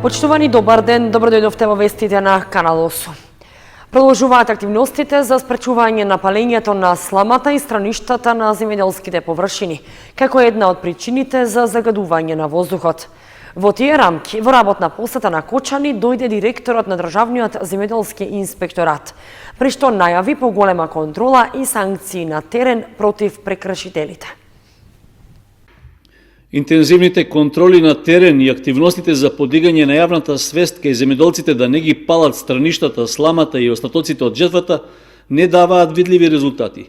Почитувани, добар ден, добро дојдовте во вестите на Канал 8. Продолжуваат активностите за спречување на палењето на сламата и страништата на земјоделските површини, како една од причините за загадување на воздухот. Во тие рамки, во работна посета на Кочани, дојде директорот на Државниот земјоделски инспекторат, при што најави поголема контрола и санкции на терен против прекршителите. Интензивните контроли на терен и активностите за подигање на јавната свест кај земјоделците да не ги палат страништата, сламата и остатоците од жетвата не даваат видливи резултати.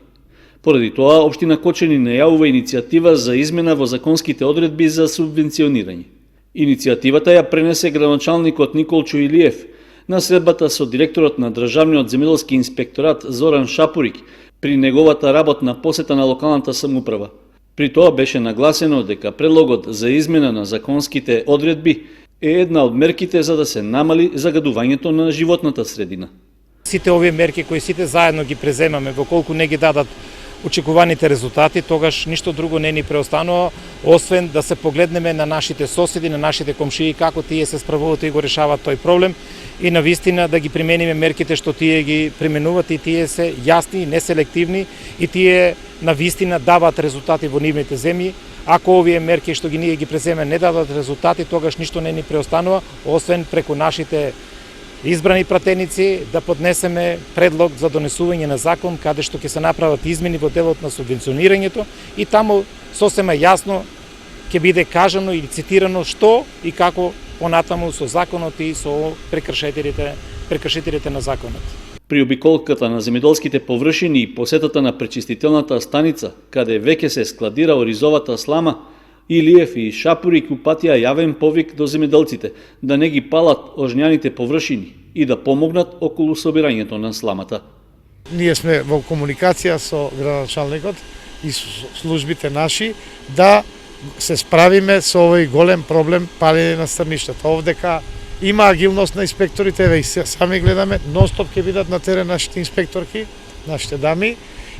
Поради тоа, општина Кочани најавува иницијатива за измена во законските одредби за субвенционирање. Иницијативата ја пренесе градоначалникот Николчо Илиев на средбата со директорот на Државниот земјоделски инспекторат Зоран Шапурик при неговата работна посета на локалната самоуправа. При тоа беше нагласено дека предлогот за измена на законските одредби е една од мерките за да се намали загадувањето на животната средина. Сите овие мерки кои сите заедно ги преземаме, во колку не ги дадат очекуваните резултати, тогаш ништо друго не ни преостанува, освен да се погледнеме на нашите соседи, на нашите комшии, како тие се справуваат и го решаваат тој проблем и навистина да ги примениме мерките што тие ги применуваат и тие се јасни, неселективни и тие навистина даваат резултати во нивните земји. Ако овие мерки што ние ги преземе не дадат резултати, тогаш ништо не ни преостанува, освен преку нашите избрани пратеници да поднесеме предлог за донесување на закон каде што ќе се направат измени во делот на субвенционирањето и таму сосема јасно ќе биде кажано или цитирано што и како понатаму со законот и со прекршителите на законот. При обиколката на земјоделските површини и посетата на пречистителната станица, каде веќе се складира оризовата слама, Илиев и Шапурик упатија јавен повик до земјоделците да не ги палат ожњаните површини и да помогнат околу собирањето на сламата. Ние сме во комуникација со градоначалникот и службите наши да се справиме со овој голем проблем палење на страништата. Овдека има агилност на инспекторите, еве и сами гледаме, нонстоп ќе бидат на терен нашите инспекторки, нашите дами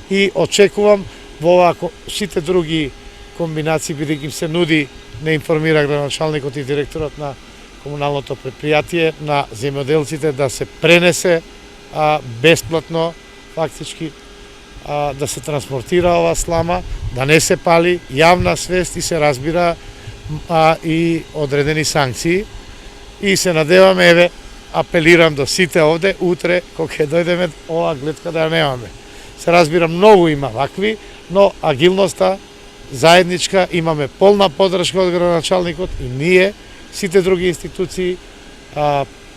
и очекувам во оваа сите други комбинации бидејќи им се нуди, не информира градоначалникот и директорот на комуналното предпријатие на земјоделците да се пренесе бесплатно фактички да се транспортира ова слама, да не се пали, јавна свест и се разбира и одредени санкции. И се надеваме, еве, апелирам до сите овде, утре, кога ќе дојдеме, оваа гледка да ја немаме. Се разбира, многу има вакви, но агилноста заедничка, имаме полна поддршка од градоначалникот и ние, сите други институции,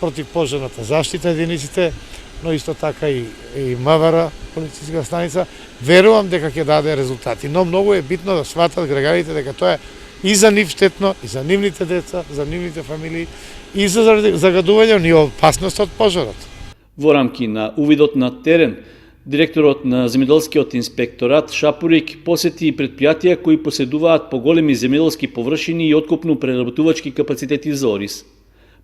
противпожарната заштита единиците, но исто така и МВР, полициска станица, верувам дека ќе даде резултати. Но многу е битно да сватат граѓаните дека тоа е и за нив штетно, и за нивните деца, за нивните фамилии, и за загадување и опасност од пожарот. Во рамки на увидот на терен, директорот на земјоделскиот инспекторат Шапурик посети предпријатија кои поседуваат поголеми земјоделски површини и откупно-преработувачки капацитети за ориз.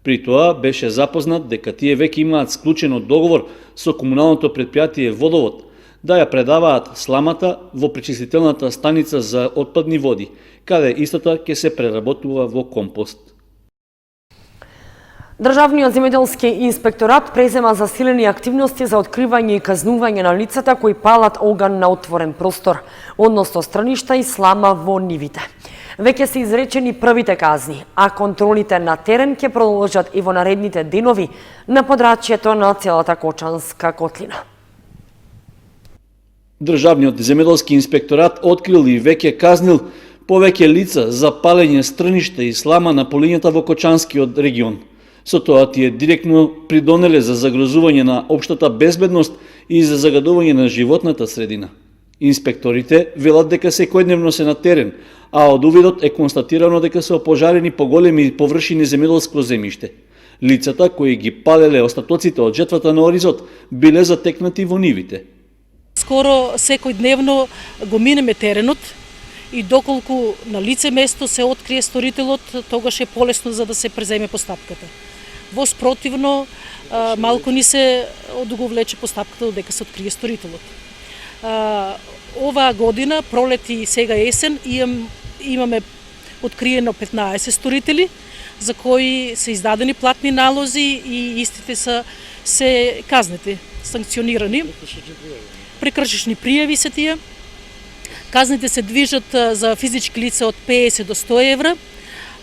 При тоа беше запознат дека тие веќе имаат склучено договор со комуналното предпријатие Водовод да ја предаваат сламата во пречистителната станица за отпадни води, каде истата ќе се преработува во компост. Државниот земјоделски инспекторат презема засилени активности за откривање и казнување на лицата кои палат оган на отворен простор, односно страништа и слама во нивите. Веќе се изречени првите казни, а контролите на терен ќе продолжат и во наредните денови на подрачјето на целата Кочанска котлина. Државниот земјоделски инспекторат открил и веќе казнил повеќе лица за палење страништа и слама на полињата во Кочанскиот регион. Со тоа тие директно придонеле за загрозување на општата безбедност и за загадување на животната средина. Инспекторите велат дека секојдневно се на терен, а од увидот е констатирано дека се опожарени поголеми површини земјоделско земјиште. Лицата кои ги палеле остатоците од жетвата на оризот биле затекнати во нивите. Скоро секојдневно го минеме теренот и доколку на лице место се открие сторителот, тогаш е полесно за да се преземе постапката. Во спротивно, малку ни се одуговлече постапката додека се открие сторителот. Оваа година, пролет и сега есен, имаме откриено 15 сторители, за кои се издадени платни налози и истите се казнети, санкционирани. Прекршични пријави се тие. Казните се движат за физички лица од 50 до 100 евра,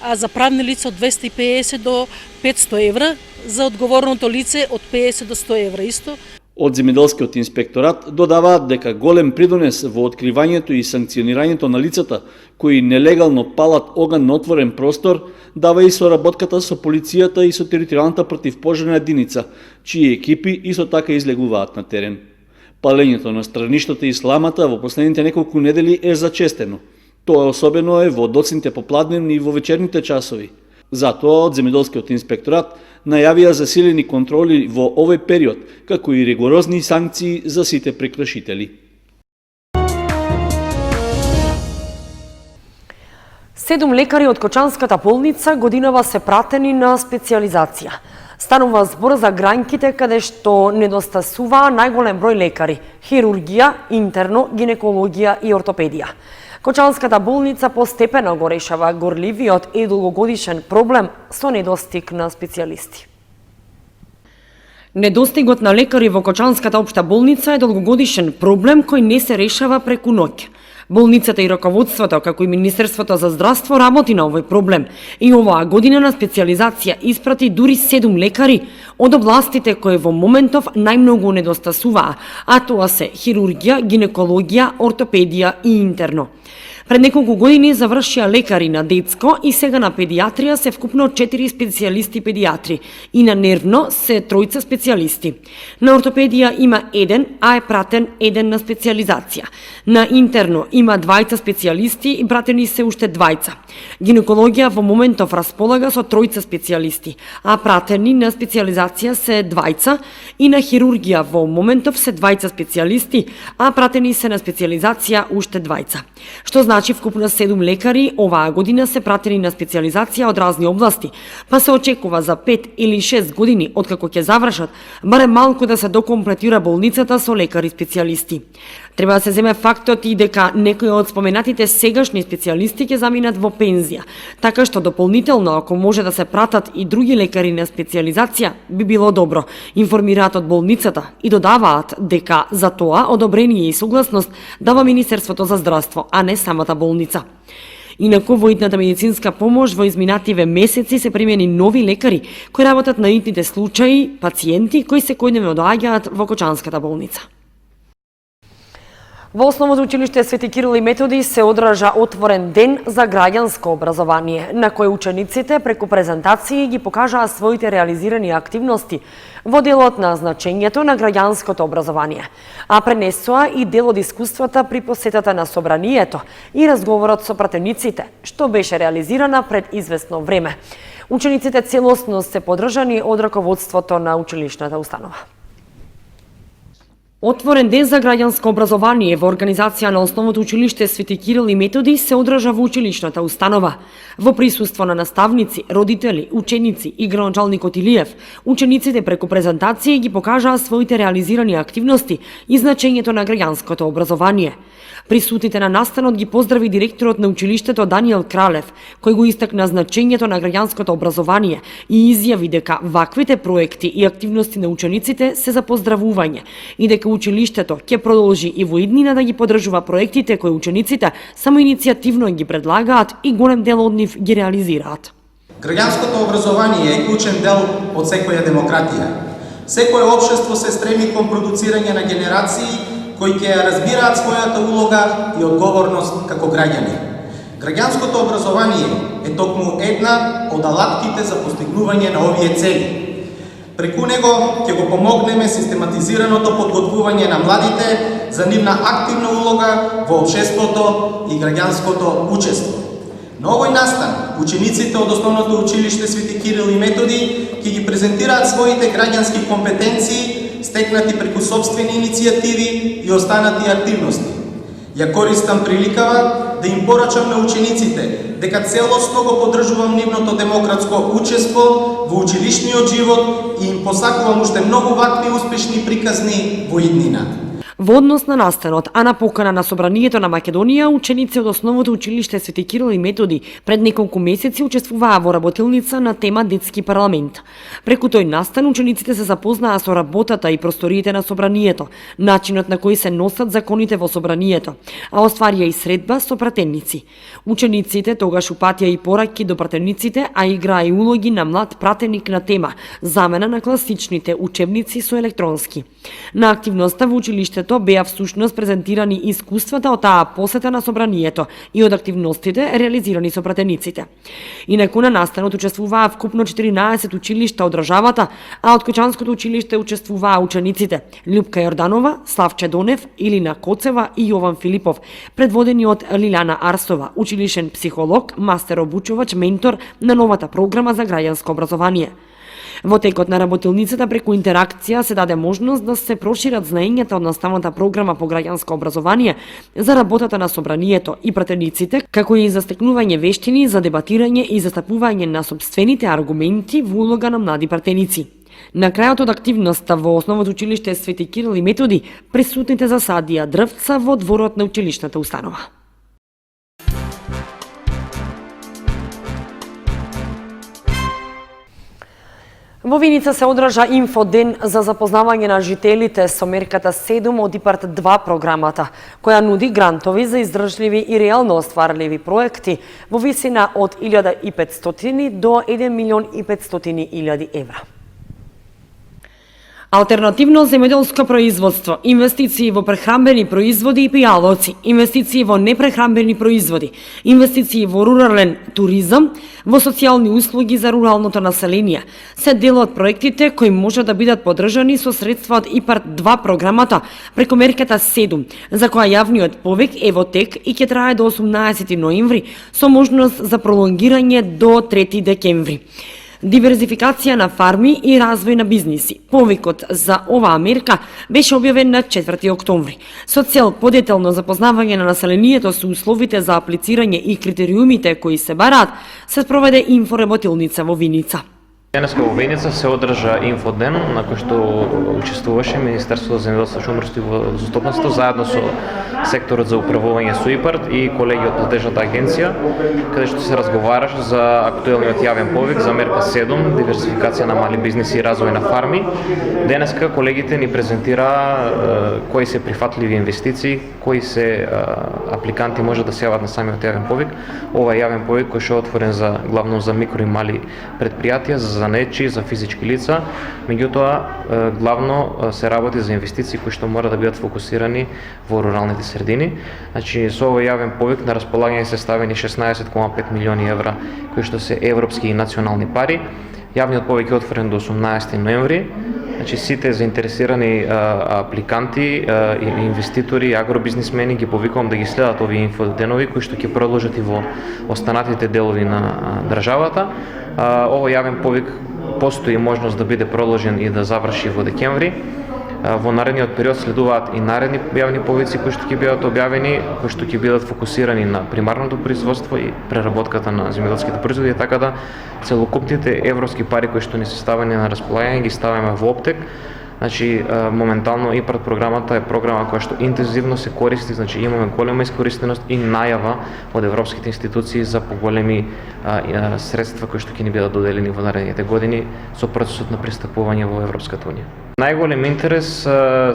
а за правни лица од 250 до 500 евра, за одговорното лице од 50 до 100 евра исто. Од земјоделскиот инспекторат додаваат дека голем придонес во откривањето и санкционирањето на лицата кои нелегално палат оган на отворен простор дава и соработката со полицијата и со територијалната противпожарна единица, чии екипи исто така излегуваат на терен. Палењето на страништата и сламата во последните неколку недели е зачестено. Тоа особено е во доцните попладневни и во вечерните часови. Затоа од земјоделскиот инспекторат најавија засилени контроли во овој период, како и ригорозни санкции за сите прекршители. Седум лекари од Кочанската болница годинава се пратени на специализација. Станува збор за грањките каде што недостасуваа најголем број лекари – хирургија, интерно, гинекологија и ортопедија. Кочанската болница постепено го решава горливиот и долгогодишен проблем со недостиг на специјалисти. Недостигот на лекари во Кочанската општа болница е долгогодишен проблем кој не се решава преку ноќ. Болницата и раководството, како и Министерството за здравство, работи на овој проблем и оваа година на специализација испрати дури 7 лекари од областите кои во моментов најмногу недостасуваа, а тоа се хирургија, гинекологија, ортопедија и интерно. Пред неколку години завршија лекари на детско и сега на педиатрија се вкупно 4 специјалисти педиатри и на нервно се 3 специјалисти. На ортопедија има 1, а е пратен 1 на специјализација. На интерно има 2 специјалисти и пратени се уште 2. Гинекологија во моментов располага со 3 специјалисти, а пратени на специјализација се 2 и на хирургија во моментов се 2 специјалисти, а пратени се на специјализација уште 2. Што значи вкупно 7 лекари оваа година се пратени на специјализација од разни области, па се очекува за 5 или 6 години откако ќе завршат, барем малку да се докомплетира болницата со лекари специјалисти. Треба да се земе фактот и дека некои од споменатите сегашни специјалисти ќе заминат во пензија, така што дополнително ако може да се пратат и други лекари на специјализација би било добро, информираат од болницата и додаваат дека за тоа одобрение и согласност дава Министерството за здравство, а не самата болница. Инаку во итната медицинска помош во изминативе месеци се примени нови лекари кои работат на итните случаи пациенти кои секојдневно доаѓаат во Кочанската болница. Во Основното училиште Свети Кирил и Методи се одржа отворен ден за граѓанско образование, на кој учениците преку презентации ги покажаа своите реализирани активности во делот на значењето на граѓанското образование, а пренесоа и дел од искуствата при посетата на собранието и разговорот со пратениците, што беше реализирана пред известно време. Учениците целосно се поддржани од раководството на училишната установа. Отворен ден за граѓанско образование во организација на Основното училиште Свети Кирил и Методи се одржа во училишната установа. Во присуство на наставници, родители, ученици и градоначалникот Илиев, учениците преку презентации ги покажаа своите реализирани активности и значењето на граѓанското образование. Присутните на настанот ги поздрави директорот на училиштето Даниел Кралев, кој го истакна значењето на граѓанското образование и изјави дека ваквите проекти и активности на учениците се за поздравување и дека училиштето ќе продолжи и во иднина да ги поддржува проектите кои учениците само иницијативно ги предлагаат и голем дел од нив ги реализираат. Граѓанското образование е клучен дел од секоја демократија. Секое општество се стреми кон продуцирање на генерации кои ќе ја разбираат својата улога и одговорност како граѓани. Граѓанското образование е токму една од алатките за постигнување на овие цели. Преку него ќе го помогнеме систематизираното подготвување на младите за нивна активна улога во општеството и граѓанското учество. На овој настан, учениците од Основното училиште Свети Кирил и Методи ќе ги презентираат своите граѓански компетенции стекнати преку собствени иницијативи и останати активности. Ја користам приликава да им порачам на учениците дека целосно го поддржувам нивното демократско учество во училишниот живот и им посакувам уште многу вакви успешни приказни во иднина. Во однос на настанот, а на покана на Собранието на Македонија, ученици од Основното училиште Свети Кирил и Методи пред неколку месеци учествуваа во работилница на тема Детски парламент. Преку тој настан учениците се запознаа со работата и просториите на Собранието, начинот на кој се носат законите во Собранието, а остварија и средба со пратеници. Учениците тогаш упатија и пораки до пратениците, а играа и улоги на млад пратеник на тема, замена на класичните учебници со електронски. На активноста во училиштето беа всушност презентирани искуствата од таа посета на Собранието и од активностите реализирани со пратениците. Инаку на настанот учествуваа вкупно 14 училишта од државата, а од Кочанското училиште учествуваа учениците Љупка Јорданова, Славче Донев, Илина Коцева и Јован Филипов, предводени од Лиляна Арсова, училишен психолог, мастер обучувач, ментор на новата програма за граѓанско образование. Во текот на работилницата преку интеракција се даде можност да се прошират знаењата од наставната програма по граѓанско образование за работата на Собранието и пратениците, како и за стекнување вештини за дебатирање и застапување на сопствените аргументи во улога на млади пратеници. На крајот од активноста во Основното училиште Свети Кирил и Методи, присутните засадија дрвца во дворот на училишната установа. Во Виница се одржа инфоден за запознавање на жителите со мерката 7 од ИПАРТ 2 програмата, која нуди грантови за издржливи и реално остварливи проекти во висина од 1.500 до 1.500.000 евра. Алтернативно земјоделско производство, инвестиции во прехрамбени производи и пијалоци, инвестиции во непрехрамбени производи, инвестиции во рурален туризам, во социјални услуги за руралното население, се дел од проектите кои може да бидат поддржани со средства од ИПАРТ 2 програмата преку мерката 7, за која јавниот повик е во тек и ќе трае до 18 ноември со можност за пролонгирање до 3 декември. Диверзификација на фарми и развој на бизниси. Повикот за оваа мерка беше објавен на 4 октомври. Со цел подетелно запознавање на населението со условите за аплицирање и критериумите кои се бараат, се спроведе инфоработилница во Виница. Денеска во Виница се одржа инфоден на кој што учествуваше Министерството за земјоделство, шумарство и застапництво заедно со секторот за управување со ИПАРТ и колеги од платежната агенција, каде што се разговараше за актуелниот јавен повик за мерка 7, диверсификација на мали бизниси и развој на фарми. Денеска колегите ни презентираа кои се прифатливи инвестиции, кои се апликанти може да се јават на самиот јавен повик. Ова јавен повик кој што е отворен за главно за микро и мали предпријатија, за занечи, за физички лица, меѓутоа главно се работи за инвестиции кои што мора да бидат фокусирани во руралните средини. Значи со овој јавен повик на располагање се ставени 16,5 милиони евра кои што се европски и национални пари. Јавниот повик е отворен до 18 ноември. Значи сите заинтересирани апликанти и инвеститори и агробизнисмени ги повикувам да ги следат овие инфоденови кои што ќе продолжат и во останатите делови на државата. Овој јавен повик постои можност да биде продолжен и да заврши во декември. Во наредниот период следуваат и наредни јавни повици кои што ќе бидат објавени, кои што ќе бидат фокусирани на примарното производство и преработката на земјоделските производи, така да целокупните европски пари кои што ни се ставени на располагање ги ставаме во оптек. Значи, моментално ИПАРТ програмата е програма која што интензивно се користи, значи имаме голема искористеност и најава од европските институции за поголеми средства кои што ќе ни бидат доделени во наредните години со процесот на пристапување во Европската унија. Најголем интерес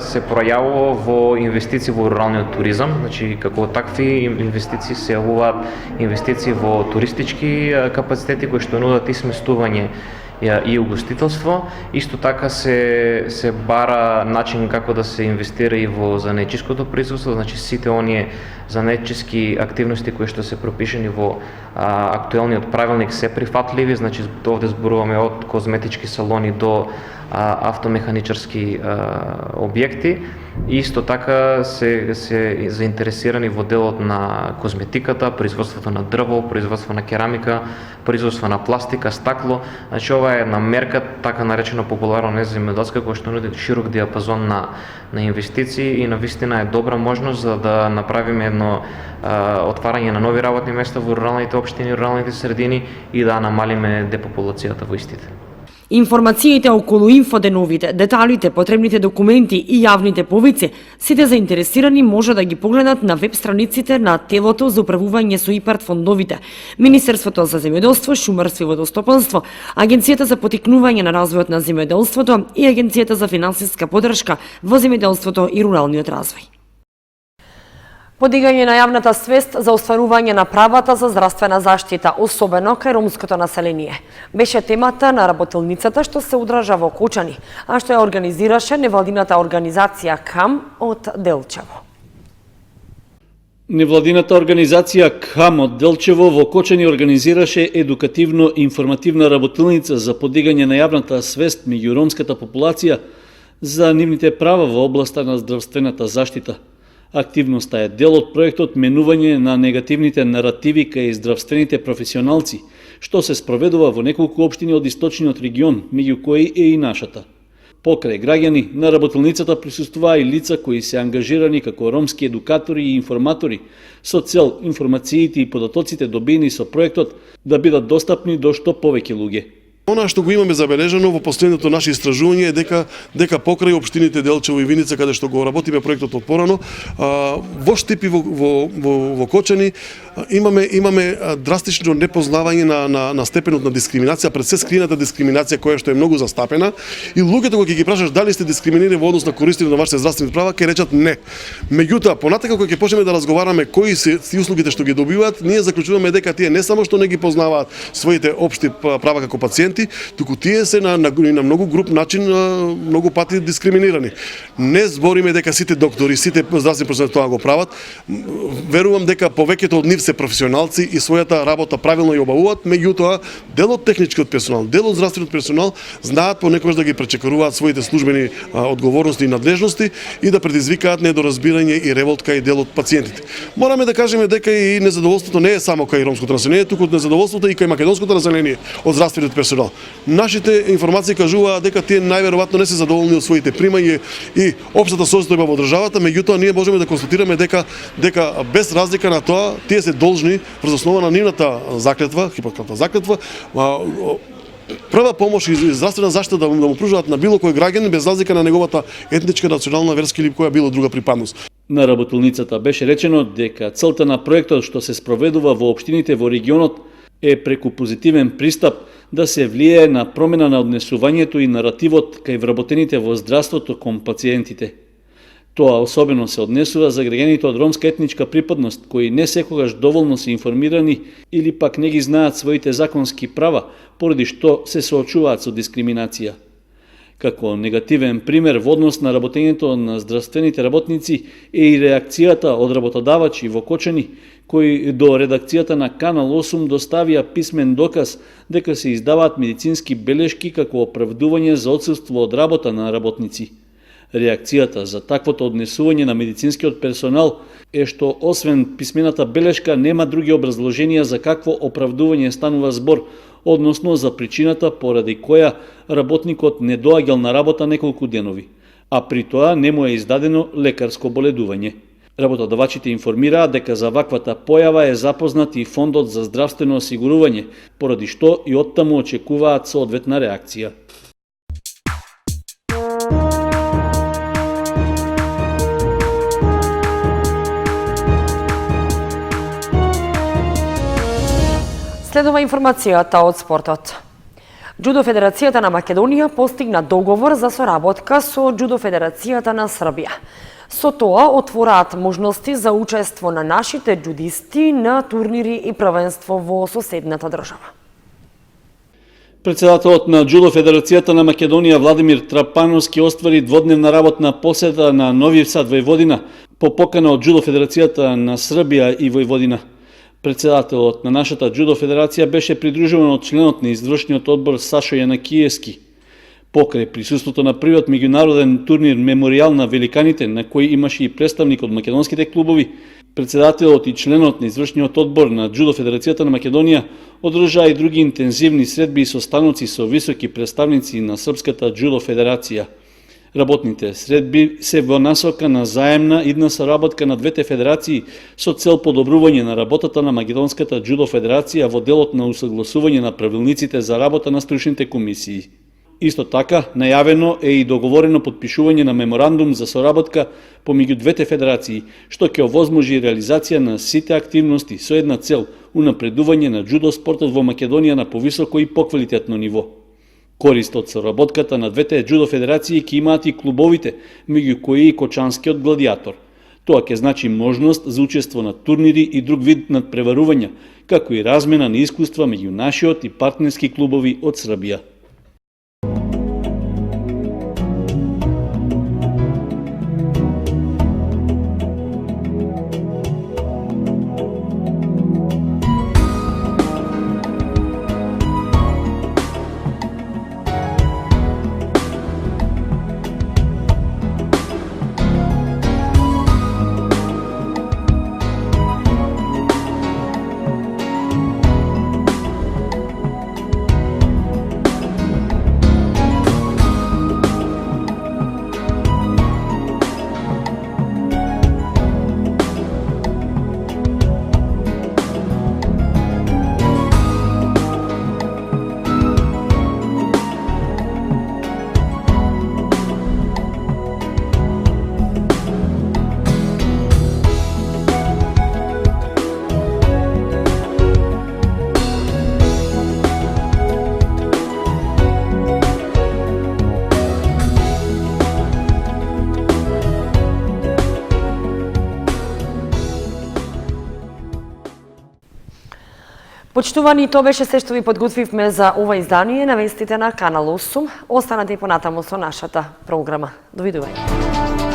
се пројавува во инвестиции во руралниот туризам, значи како такви инвестиции се јавуваат инвестиции во туристички капацитети кои што нудат и сместување и угостителство. Исто така се бара начин како да се инвестира и во занечиското производство, значи сите оние занечиски активности кои што се пропишени во актуелниот правилник се прифатливи, значи овде зборуваме од козметички салони до автомеханичарски објекти. Исто така се заинтересирани во делот на козметиката, производството на дрво, производство на керамика, производство на пластика, стакло. Значи ова е една мерка, така наречено популарно неземјоделска, која што нуди широк диапазон на инвестиции и навистина е добра можност за да направиме едно отварање на нови работни места во руралните општини, руралните средини и да намалиме депопулацијата во истите. Информациите околу инфоденовите, деталите, потребните документи и јавните повици, сите заинтересирани може да ги погледнат на веб страниците на Телото за управување со ИПАРД фондовите, Министерството за земјоделство, шумарство и водостопанство, Агенцијата за потикнување на развојот на земјоделството и Агенцијата за финансиска поддршка во земјоделството и руралниот развој. Подигање на јавната свест за остварување на правата за здравствена заштита, особено кај ромското население, беше темата на работилницата што се одржа во Кочани, а што ја организираше невладината организација КАМ од Делчево. Невладината организација КАМ од Делчево во Кочани организираше едукативно-информативна работилница за подигање на јавната свест меѓу ромската популација за нивните права во областа на здравствената заштита. Активноста е дел од проектот менување на негативните наративи кај здравствените професионалци, што се спроведува во неколку општини од источниот регион, меѓу кои е и нашата. Покрај граѓани, на работилницата присуствуваа и лица кои се ангажирани како ромски едукатори и информатори, со цел информациите и податоците добиени со проектот да бидат достапни до што повеќе луѓе. Она што го имаме забележано во последното наше истражување е дека покрај општините Делчево и Виница, каде што го работиме проектот од порано, во Штипи во Кочани имаме драстично непознавање на степенот на дискриминација, пред се скриената дискриминација која што е многу застапена, и луѓето кога ќе ги прашаш дали сте дискриминирани во однос на користење на вашите здравствени права, ќе речат не. Меѓутоа, понатака кога ќе почнеме да разговараме кои се услугите што ги добиваат, ние заклучуваме дека тие не само што не ги познаваат своите општи права како пациенти, туку тие се на многу груп начин многу пати дискриминирани. Не збориме дека сите доктори, сите здравствени професионалци тоа го прават. Верувам дека повеќето од нив се професионалци и својата работа правилно ја обавуваат, меѓутоа дел од техничкиот персонал, дел од здравствениот персонал знаат понекогаш да ги пречекоруваат своите службени одговорности и надлежности и да предизвикаат недоразбирање и револт кај дел од пациентите. Мораме да кажеме дека и незадоволството не е само кај ромското население, туку незадоволството и кај македонското население од здравствениот персонал. Нашите информации кажуваат дека тие најверојатно не се задоволни од своите примања и општата состојба во државата, меѓутоа ние можеме да констатираме дека без разлика на тоа тие се должни врз основа на нивната заклетва, Хипократова заклетва, прва помош и здравствена заштита да му пружуваат на било кој граѓанин без разлика на неговата етничка, национална, верска или која било друга припадност. На работилницата беше речено дека целта на проектот што се спроведува во општините во регионот е преку позитивен пристап да се влијае на промена на однесувањето и наративот кај вработените во здравството кон пациентите. Тоа особено се однесува за граѓаните од ромска етничка припадност, кои не секогаш доволно се информирани или пак не ги знаат своите законски права, поради што се соочуваат со дискриминација. Како негативен пример во однос на работењето на здравствените работници е и реакцијата од работодавачи во Кочани, кои до редакцијата на Канал 8 доставија писмен доказ дека се издаваат медицински белешки како оправдување за отсуство од работа на работници. Реакцијата за таквото однесување на медицинскиот персонал е што освен писмената белешка нема други образложенија за какво оправдување станува збор, односно за причината поради која работникот не доаѓал на работа неколку денови, а при тоа не му е издадено лекарско боледување. Работодавачите информираат дека за ваквата појава е запознат и Фондот за здравствено осигурување, поради што и оттаму очекуваат соодветна реакција. Следува информацијата од спортот. Џудо Федерацијата на Македонија постигна договор за соработка со Џудо Федерацијата на Србија. Со тоа отвораат можности за учество на нашите џудисти на турнири и првенство во соседната држава. Председателот на Џудо Федерацијата на Македонија Владимир Трапановски оствари дводневна работна посета на Нови Сад, Војводина, по покана од Џудо Федерацијата на Србија и Војводина. Председателот на нашата џудо федерација беше придружуван од членот на извршниот одбор Сашо Јанакиевски. Покрај присуството на првиот меѓународен турнир Меморијал на великаните, на кој имаше и представник од македонските клубови, председателот и членот на извршниот одбор на Џудо Федерацијата на Македонија одржаа и други интензивни средби и состаноци со високи представници на Српската џудо федерација. Работните средби се во насока на заемна идна соработка на двете федерации со цел подобрување на работата на Македонската џудо федерација во делот на усогласување на правилниците за работа на стручните комисии. Исто така, најавено е и договорено подпишување на меморандум за соработка помеѓу двете федерации, што ќе овозможи реализација на сите активности со една цел – унапредување на џудо спортот во Македонија на повисоко и поквалитетно ниво. Корист од соработката на двете џудо федерации ќе имаат и клубовите, меѓу кои и Кочанскиот гладиатор. Тоа ќе значи можност за учество на турнири и друг вид надпреварувања, како и размена на искуства меѓу нашиот и партнерски клубови од Србија. Почитувани, тоа беше се што ви подготвивме за ова издание на вестите на Канал 8. Останете и понатаму со нашата програма. Довидување.